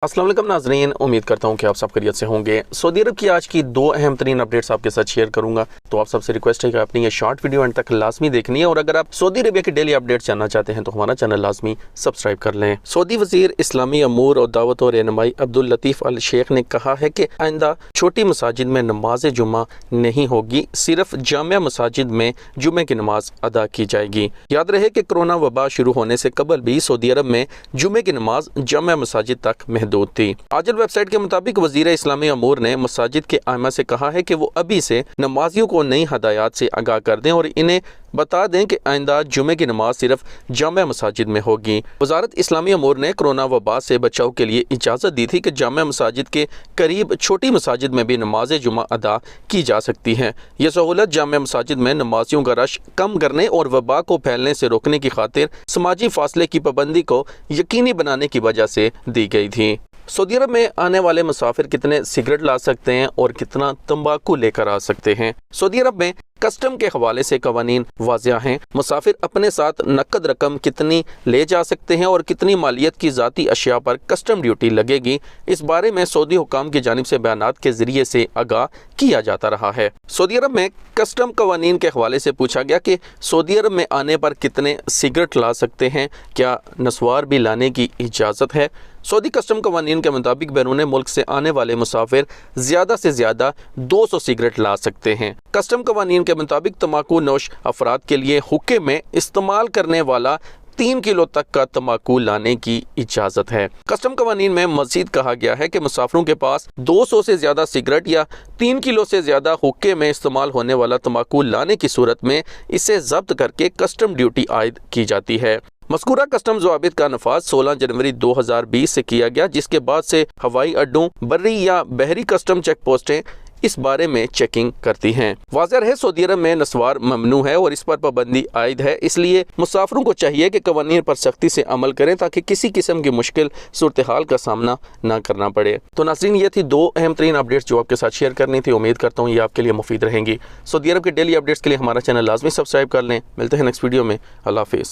अस्सलाम वालेकुम नाज़रीन, उम्मीद करता हूँ कि आप सब खैरियत से होंगे। सऊदी अरब की आज की दो अहम तरीन अपडेट्स आपके साथ शेयर करूंगा, तो आप सबसे रिक्वेस्ट है कि अपनी ये शॉर्ट वीडियो एंड तक लाजमी देखनी है। और अगर आप सऊदी अरबिया की डेली अपडेट्स जानना चाहते हैं तो हमारा चैनल लाजमी सब्सक्राइब कर लें। सऊदी वज़ीर इस्लामी अमूर और दावत और रहनुमाई अब्दुल लतीफ़ अल शेख ने कहा है कि आइंदा छोटी मसाजिद में नमाज जुमा नहीं होगी, सिर्फ जामिया मसाजिद में जुमे की नमाज अदा की जाएगी। याद रहे कि कोरोना वबा शुरू होने से कबल भी सऊदी अरब में जुमे की नमाज जामिया मसाजिद तक महदूद थी। आजल वेबसाइट के मुताबिक वज़ीर इस्लामी अमूर ने मसाजिद के आइमा से कहा है कि वो अभी से नमाजियों को नई हदायत से आगाह कर दें और इन्हें बता दें कि आइंदा जुमे की नमाज सिर्फ जामिया मसाजिद में होगी। वज़ारत इस्लामी अमूर ने कोरोना वबा से बचाव के लिए इजाज़त दी थी कि जामिया मसाजिद के करीब छोटी मसाजिद में भी नमाज जुमा अदा की जा सकती है। यह सहूलत जामिया मसाजिद में नमाजियों का रश कम करने और वबा को फैलने से रोकने की खातिर समाजी फासले की पाबंदी को यकीनी बनाने की वजह से दी गई थी। सऊदी अरब में आने वाले मुसाफिर कितने सिगरेट ला सकते हैं और कितना तंबाकू लेकर आ सकते हैं। सऊदी अरब में कस्टम के हवाले से कवानीन वाज़िया हैं। मुसाफिर अपने साथ नकद रकम कितनी ले जा सकते हैं और कितनी मालियत की ज़ाती अशिया पर कस्टम ड्यूटी लगेगी, इस बारे में सऊदी हुकाम की जानिब से बयानात के ज़रिए से आगाह किया जाता रहा है। सऊदी अरब में कस्टम कवानीन के हवाले से पूछा गया कि सऊदी अरब में आने पर कितने सिगरेट ला सकते हैं, क्या नस्वार भी लाने की इजाज़त है। सऊदी कस्टम कवानीन के मुताबिक बैरून मुल्क से आने वाले मुसाफिर ज़्यादा से ज़्यादा 200 सिगरेट ला सकते हैं। कस्टम कवानीन के मुताबिक तम्बाकू नोश अफराद के लिए हुक्के में इस्तेमाल करने वाला 3 किलो तक का तम्बाकू लाने की इजाज़त है। कस्टम कवानीन में मज़ीद कहा गया है कि मुसाफिरों के पास 200 से ज़्यादा सिगरेट या 3 किलो से ज़्यादा हुक्के में इस्तेमाल होने वाला तम्बाकू लाने की सूरत में इसे ज़ब्त करके कस्टम ड्यूटी आयद की जाती है। मज़कूरा कस्टम ज़वाबित का नफाज 16 जनवरी 2020 से किया गया, जिसके बाद से हवाई अड्डों, बर्री या बहरी कस्टम चेक पोस्टें इस बारे में चेकिंग करती हैं। वाज़ेह है सऊदी अरब में नस्वार ममनू है और इस पर पाबंदी आयद है, इसलिए मुसाफिरों को चाहिए कि कवानीन पर सख्ती से अमल करें ताकि किसी किस्म की मुश्किल सूरत हाल का सामना ना करना पड़े। तो नाज़रीन, ये थी दो अहम तरीन अपडेट्स जो आपके साथ शेयर करनी थी। उम्मीद करता हूँ ये आपके लिए मुफीद रहेंगी। सऊदी अरब के डेली अपडेट्स के लिए हमारा चैनल लाजमी सब्सक्राइब कर लें। मिलते हैं नेक्स्ट वीडियो में। अल्लाह हाफिज़।